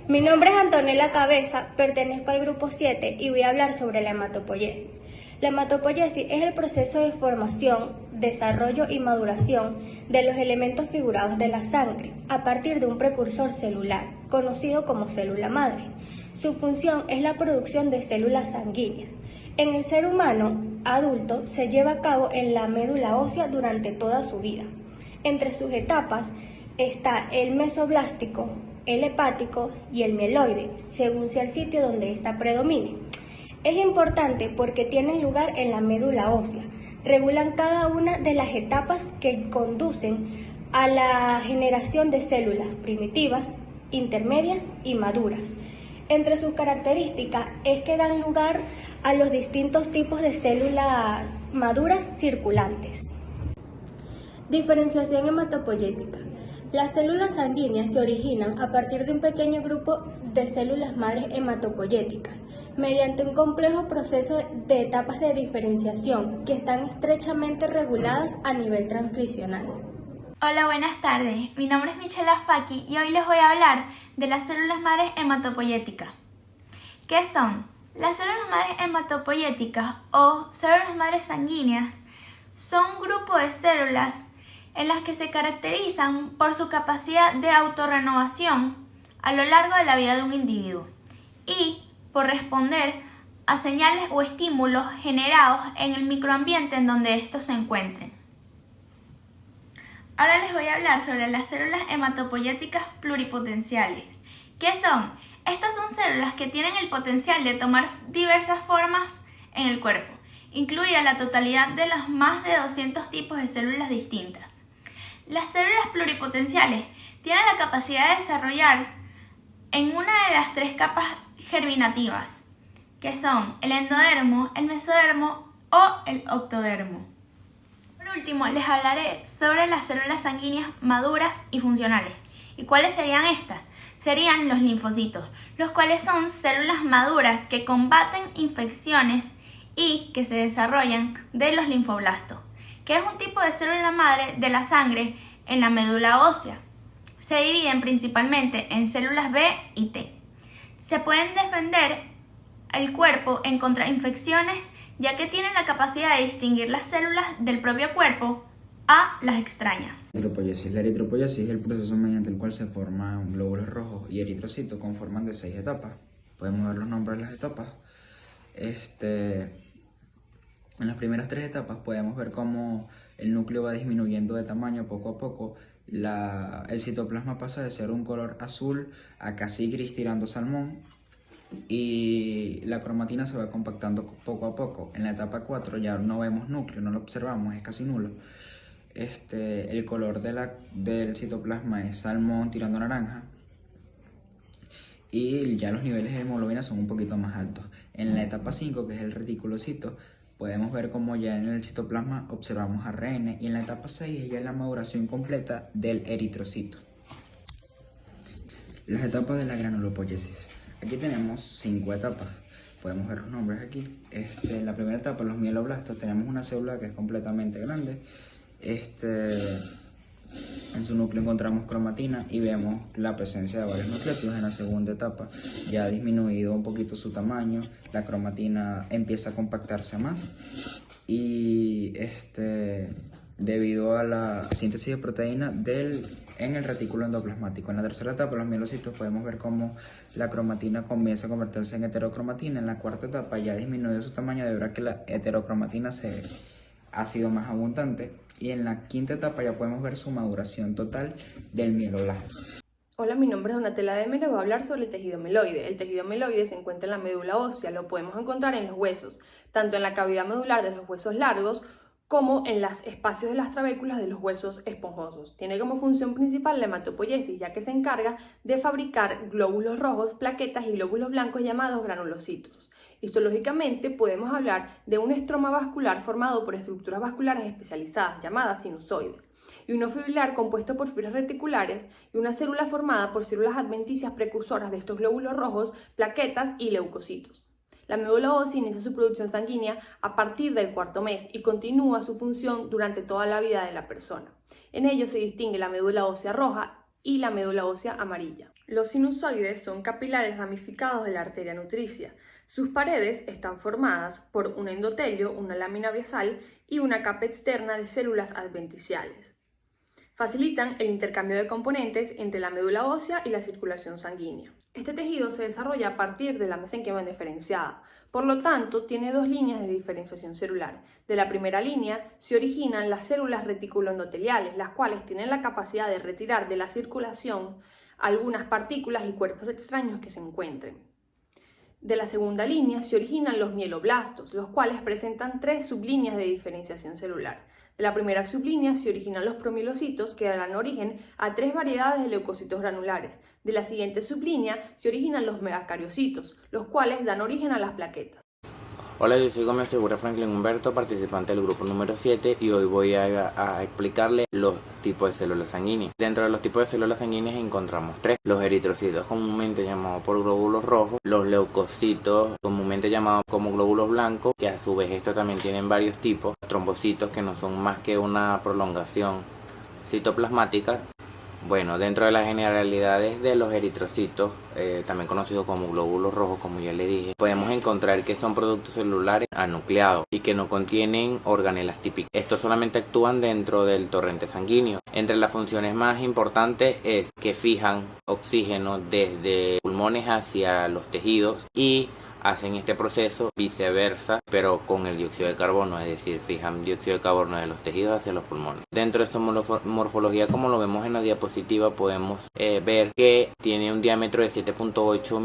Mi nombre es Antonella Cabeza, pertenezco al grupo 7 y voy a hablar sobre la hematopoiesis. La hematopoiesis es el proceso de formación, desarrollo y maduración de los elementos figurados de la sangre a partir de un precursor celular, conocido como célula madre. Su función es la producción de células sanguíneas. En el ser humano adulto se lleva a cabo en la médula ósea durante toda su vida. Entre sus etapas está el mesoblástico, el hepático y el mieloide, según sea el sitio donde ésta predomine. Es importante porque tienen lugar en la médula ósea, regulan cada una de las etapas que conducen a la generación de células primitivas, intermedias y maduras. Entre sus características es que dan lugar a los distintos tipos de células maduras circulantes. Diferenciación hematopoyética. Las células sanguíneas se originan a partir de un pequeño grupo de células madres hematopoyéticas, mediante un complejo proceso de etapas de diferenciación que están estrechamente reguladas a nivel transcripcional. Hola, buenas tardes. Mi nombre es Michelle Afaki y hoy les voy a hablar de las células madres hematopoyéticas. ¿Qué son? Las células madres hematopoyéticas o células madres sanguíneas son un grupo de células en las que se caracterizan por su capacidad de autorrenovación a lo largo de la vida de un individuo y por responder a señales o estímulos generados en el microambiente en donde estos se encuentren. Ahora les voy a hablar sobre las células hematopoyéticas pluripotenciales. ¿Qué son? Estas son células que tienen el potencial de tomar diversas formas en el cuerpo, incluida la totalidad de los más de 200 tipos de células distintas. Las células pluripotenciales tienen la capacidad de desarrollar en una de las tres capas germinativas, que son el endodermo, el mesodermo o el octodermo. Por último, les hablaré sobre las células sanguíneas maduras y funcionales. ¿Y cuáles serían estas? Serían los linfocitos, los cuales son células maduras que combaten infecciones y que se desarrollan de los linfoblastos, que es un tipo de célula madre de la sangre en la médula ósea. Se dividen principalmente en células B y T. Se pueden defender el cuerpo en contra de infecciones, ya que tienen la capacidad de distinguir las células del propio cuerpo a las extrañas. Eritropoyesis. La eritropoyesis es el proceso mediante el cual se forman glóbulos rojos y eritrocitos, conforman de 6 etapas. Podemos ver los nombres de las etapas. En las primeras 3 etapas podemos ver cómo el núcleo va disminuyendo de tamaño poco a poco. El citoplasma pasa de ser un color azul a casi gris tirando salmón y la cromatina se va compactando poco a poco. En la etapa 4 ya no vemos núcleo, no lo observamos, es casi nulo. El color del citoplasma es salmón tirando naranja y ya los niveles de hemoglobina son un poquito más altos. En la etapa 5, que es el reticulocito, podemos ver como ya en el citoplasma observamos ARN y en la etapa 6 es ya la maduración completa del eritrocito. Las etapas de la granulopoyesis. Aquí tenemos 5 etapas. Podemos ver los nombres aquí. En la primera etapa, los mieloblastos, tenemos una célula que es completamente grande. En su núcleo encontramos cromatina y vemos la presencia de varios nucleótidos. En la segunda etapa ya ha disminuido un poquito su tamaño, la cromatina empieza a compactarse más y debido a la síntesis de proteína en el retículo endoplasmático. En la tercera etapa, los mielocitos, podemos ver cómo la cromatina comienza a convertirse en heterocromatina. En la cuarta etapa ya ha disminuido su tamaño debido a que la heterocromatina ha sido más abundante. Y en la quinta etapa ya podemos ver su maduración total del mieloblasto. Hola, mi nombre es Donatella Deme y les voy a hablar sobre el tejido meloide. El tejido meloide se encuentra en la médula ósea, lo podemos encontrar en los huesos, tanto en la cavidad medular de los huesos largos como en los espacios de las trabéculas de los huesos esponjosos. Tiene como función principal la hematopoiesis, ya que se encarga de fabricar glóbulos rojos, plaquetas y glóbulos blancos llamados granulocitos. Histológicamente podemos hablar de un estroma vascular formado por estructuras vasculares especializadas llamadas sinusoides, y uno fibrilar compuesto por fibras reticulares y una célula formada por células adventicias precursoras de estos glóbulos rojos, plaquetas y leucocitos. La médula ósea inicia su producción sanguínea a partir del 4º mes y continúa su función durante toda la vida de la persona. En ello se distingue la médula ósea roja y la médula ósea amarilla. Los sinusoides son capilares ramificados de la arteria nutricia. Sus paredes están formadas por un endotelio, una lámina basal y una capa externa de células adventiciales. Facilitan el intercambio de componentes entre la médula ósea y la circulación sanguínea. Este tejido se desarrolla a partir de la mesenquima indiferenciada, por lo tanto tiene dos líneas de diferenciación celular. De la primera línea se originan las células reticuloendoteliales, las cuales tienen la capacidad de retirar de la circulación algunas partículas y cuerpos extraños que se encuentren. De la segunda línea se originan los mieloblastos, los cuales presentan tres sublíneas de diferenciación celular. De la primera sublínea se originan los promielocitos, que darán origen a tres variedades de leucocitos granulares. De la siguiente sublínea se originan los megacariocitos, los cuales dan origen a las plaquetas. Hola, yo soy Gómez Segura Franklin Humberto, participante del grupo número 7, y hoy voy a explicarle los tipos de células sanguíneas. Dentro de los tipos de células sanguíneas encontramos tres: los eritrocitos, comúnmente llamados por glóbulos rojos; los leucocitos, comúnmente llamados como glóbulos blancos, que a su vez estos también tienen varios tipos; los trombocitos, que no son más que una prolongación citoplasmática. Bueno, dentro de las generalidades de los eritrocitos, también conocidos como glóbulos rojos, como ya le dije, podemos encontrar que son productos celulares anucleados y que no contienen organelas típicas. Estos solamente actúan dentro del torrente sanguíneo. Entre las funciones más importantes es que fijan oxígeno desde pulmones hacia los tejidos y hacen este proceso viceversa, pero con el dióxido de carbono, es decir, fijan dióxido de carbono de los tejidos hacia los pulmones. Dentro de su morfología, como lo vemos en la diapositiva, podemos ver que tiene un diámetro de 7.8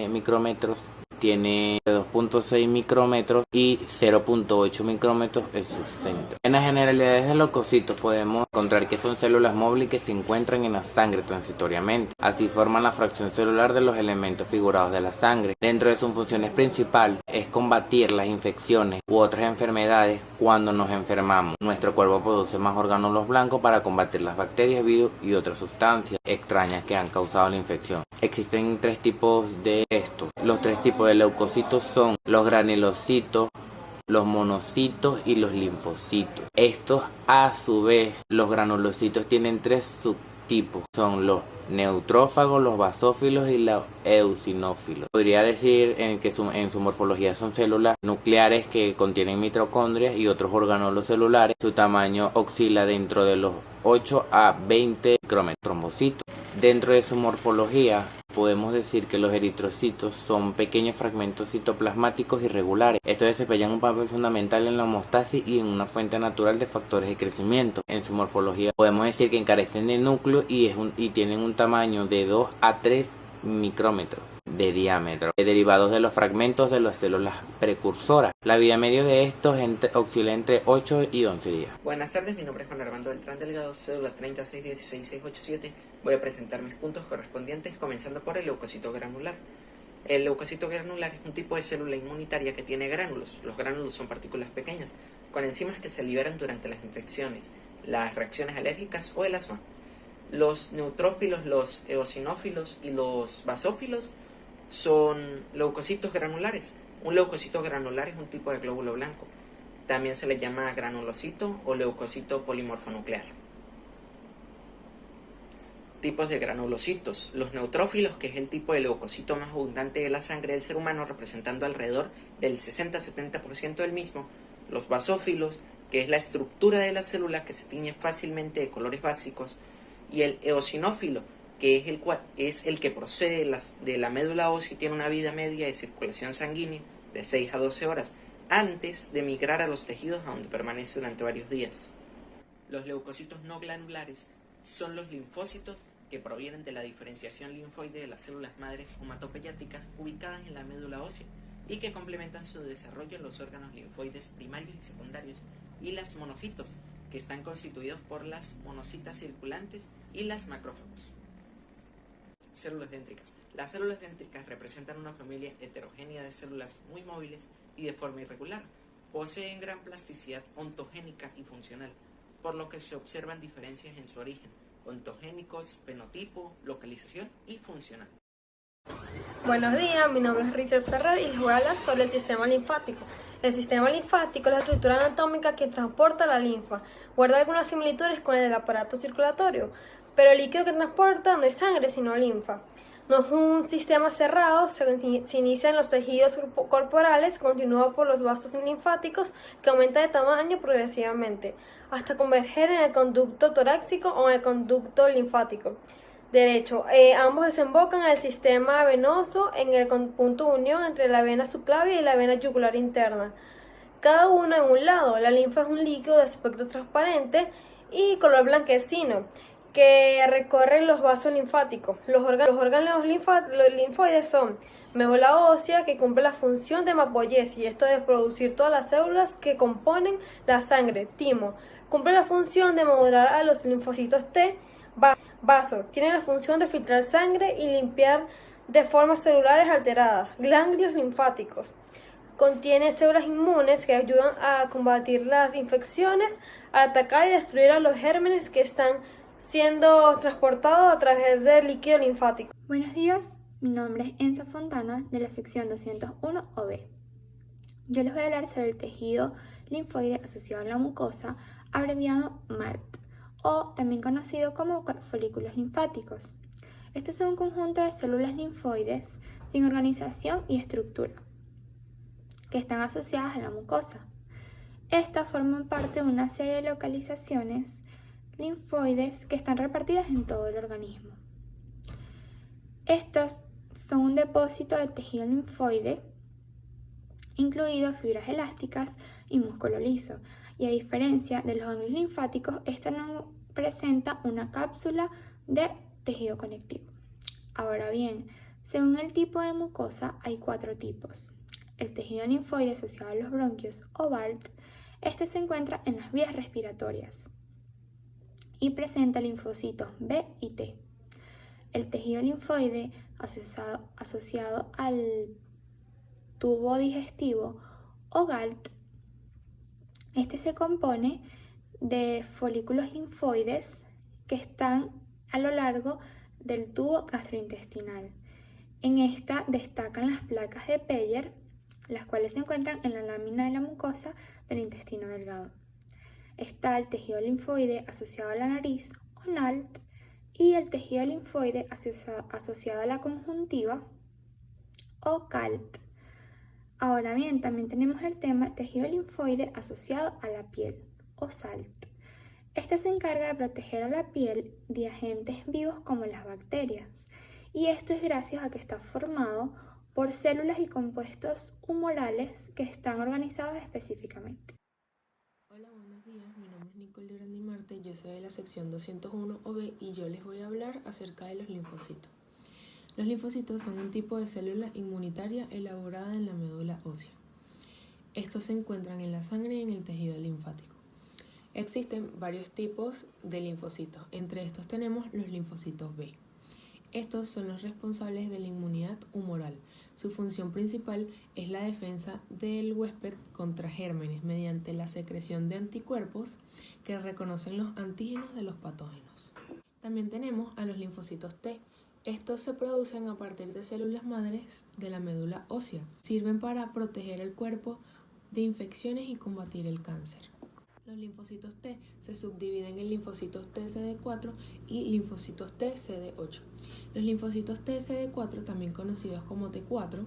micrómetros, tiene 2.6 micrómetros y 0.8 micrómetros en su centro. En las generalidades de leucocitos podemos encontrar que son células móviles que se encuentran en la sangre transitoriamente. Así forman la fracción celular de los elementos figurados de la sangre. Dentro de sus funciones principales es combatir las infecciones u otras enfermedades cuando nos enfermamos. Nuestro cuerpo produce más orgánulos blancos para combatir las bacterias, virus y otras sustancias extrañas que han causado la infección. Existen tres tipos de estos. Los tres tipos de leucocitos son los granulocitos, los monocitos y los linfocitos. Estos, a su vez, los granulocitos tienen tres subtipos. Son los neutrófagos, los basófilos y los eosinófilos. Podría decir que en su morfología son células nucleares que contienen mitocondrias y otros orgánulos celulares. Su tamaño oscila dentro de los 8 a 20 micrómetros. Trombocitos. Dentro de su morfología podemos decir que los eritrocitos son pequeños fragmentos citoplasmáticos irregulares. Estos desempeñan un papel fundamental en la homeostasis y en una fuente natural de factores de crecimiento. En su morfología podemos decir que carecen de núcleo y tienen un tamaño de 2 a 3 micrómetros de diámetro, derivados de los fragmentos de las células precursoras. La vida media de estos oscila entre 8 y 11 días. Buenas tardes, mi nombre es Juan Armando Beltrán Delgado, cédula 3616687. Voy a presentar mis puntos correspondientes, comenzando por el leucocito granular. El leucocito granular es un tipo de célula inmunitaria que tiene gránulos. Los gránulos son partículas pequeñas, con enzimas que se liberan durante las infecciones, las reacciones alérgicas o el asma. Los neutrófilos, los eosinófilos y los basófilos son leucocitos granulares. Un leucocito granular es un tipo de glóbulo blanco. También se le llama granulocito o leucocito polimorfonuclear. Tipos de granulocitos. Los neutrófilos, que es el tipo de leucocito más abundante de la sangre del ser humano, representando alrededor del 60-70% del mismo. Los basófilos, que es la estructura de la célula que se tiñe fácilmente de colores básicos. Y el eosinófilo, que es el que procede de la médula ósea y tiene una vida media de circulación sanguínea de 6 a 12 horas, antes de migrar a los tejidos, a donde permanece durante varios días. Los leucocitos no glanulares son los linfocitos que provienen de la diferenciación linfoide de las células madres hematopeyáticas ubicadas en la médula ósea y que complementan su desarrollo en los órganos linfoides primarios y secundarios, y las monocitos, que están constituidos por las monocitas circulantes y las macrófagos. Células dendricas. Las células dendricas representan una familia heterogénea de células muy móviles y de forma irregular. Poseen gran plasticidad ontogénica y funcional, por lo que se observan diferencias en su origen, ontogénicos, fenotipo, localización y funcional. Buenos días, mi nombre es Richard Ferrer y les voy a hablar sobre el sistema linfático. El sistema linfático es la estructura anatómica que transporta la linfa. Guarda algunas similitudes con el del aparato circulatorio, pero el líquido que transporta no es sangre, sino linfa. No es un sistema cerrado, se inicia en los tejidos corporales, continúa por los vasos linfáticos que aumenta de tamaño progresivamente, hasta converger en el conducto torácico o en el conducto linfático derecho. Ambos desembocan en el sistema venoso en el punto de unión entre la vena subclavia y la vena yugular interna. Cada uno en un lado. La linfa es un líquido de aspecto transparente y color blanquecino que recorren los vasos linfáticos. Los órganos linfoides son médula ósea, que cumple la función de hemapoiesis, esto es producir todas las células que componen la sangre. Timo cumple la función de modular a los linfocitos T. Vaso tiene la función de filtrar sangre y limpiar de formas celulares alteradas. Ganglios linfáticos contiene células inmunes que ayudan a combatir las infecciones, a atacar y destruir a los gérmenes que están siendo transportados a través del líquido linfático. Buenos días, mi nombre es Enza Fontana de la sección 201 OB. Yo les voy a hablar sobre el tejido linfoide asociado a la mucosa, abreviado MALT, o también conocido como folículos linfáticos. Estos son un conjunto de células linfoides sin organización y estructura, que están asociadas a la mucosa. Estas forman parte de una serie de localizaciones linfoides que están repartidas en todo el organismo. Estos son un depósito de tejido linfoide, incluido fibras elásticas y músculo liso, y a diferencia de los ganglios linfáticos, esta no presenta una cápsula de tejido conectivo. Ahora bien, según el tipo de mucosa hay 4 tipos. El tejido linfoide asociado a los bronquios o BALT, este se encuentra en las vías respiratorias y presenta linfocitos B y T. El tejido linfoide asociado al tubo digestivo o GALT, este se compone de folículos linfoides que están a lo largo del tubo gastrointestinal. En esta destacan las placas de Peyer, las cuales se encuentran en la lámina de la mucosa del intestino delgado. Está el tejido linfoide asociado a la nariz o NALT y el tejido linfoide asociado a la conjuntiva o CALT. Ahora bien, también tenemos el tema tejido linfoide asociado a la piel o SALT. Este se encarga de proteger a la piel de agentes vivos como las bacterias, y esto es gracias a que está formado por células y compuestos humorales que están organizados específicamente. Hola, buenos días. Mi nombre es Nicole de Grandimarte, yo soy de la sección 201 OB y yo les voy a hablar acerca de los linfocitos. Los linfocitos son un tipo de célula inmunitaria elaborada en la médula ósea. Estos se encuentran en la sangre y en el tejido linfático. Existen varios tipos de linfocitos, entre estos tenemos los linfocitos B. Estos son los responsables de la inmunidad humoral. Su función principal es la defensa del huésped contra gérmenes mediante la secreción de anticuerpos que reconocen los antígenos de los patógenos. También tenemos a los linfocitos T. Estos se producen a partir de células madres de la médula ósea. Sirven para proteger el cuerpo de infecciones y combatir el cáncer. Los linfocitos T se subdividen en linfocitos TCD4 y linfocitos TCD8. Los linfocitos TCD4, también conocidos como T4,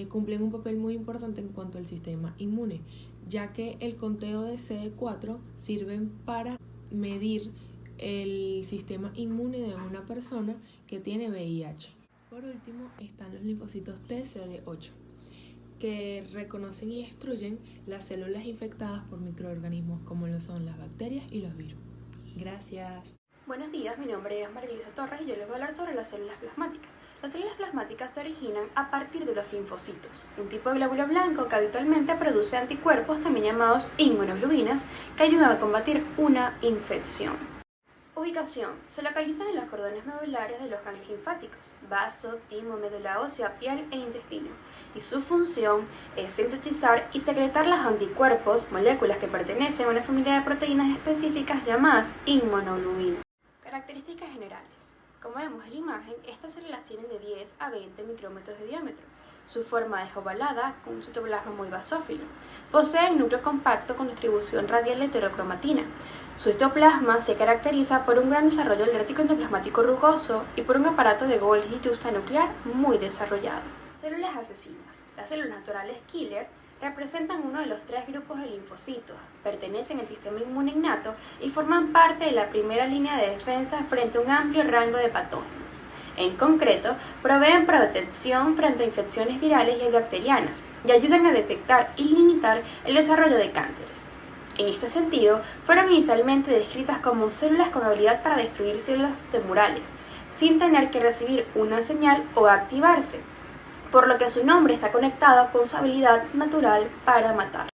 cumplen un papel muy importante en cuanto al sistema inmune, ya que el conteo de CD4 sirven para medir el sistema inmune de una persona que tiene VIH. Por último están los linfocitos TCD8, que reconocen y destruyen las células infectadas por microorganismos como lo son las bacterias y los virus. Gracias. Buenos días, mi nombre es Marilisa Torres y yo les voy a hablar sobre las células plasmáticas. Las células plasmáticas se originan a partir de los linfocitos, un tipo de glóbulo blanco que habitualmente produce anticuerpos también llamados inmunoglobinas que ayudan a combatir una infección. Ubicación. Se localizan en los cordones medulares de los ganglios linfáticos, vaso, timo, médula ósea, piel e intestino. Y su función es sintetizar y secretar los anticuerpos, moléculas que pertenecen a una familia de proteínas específicas llamadas inmunoglobinas. Características generales. Como vemos en la imagen, estas células tienen de 10 a 20 micrómetros de diámetro. Su forma es ovalada, con un citoplasma muy basófilo. Posee un núcleo compacto con distribución radial de heterocromatina. Su citoplasma se caracteriza por un gran desarrollo del reticulo endoplasmático rugoso y por un aparato de Golgi y tusta nuclear muy desarrollado. Células asesinas. Las células naturales killer representan uno de los 3 grupos de linfocitos, pertenecen al sistema inmune innato y forman parte de la primera línea de defensa frente a un amplio rango de patógenos. En concreto, proveen protección frente a infecciones virales y bacterianas y ayudan a detectar y limitar el desarrollo de cánceres. En este sentido, fueron inicialmente descritas como células con habilidad para destruir células tumorales, sin tener que recibir una señal o activarse, por lo que su nombre está conectado con su habilidad natural para matar.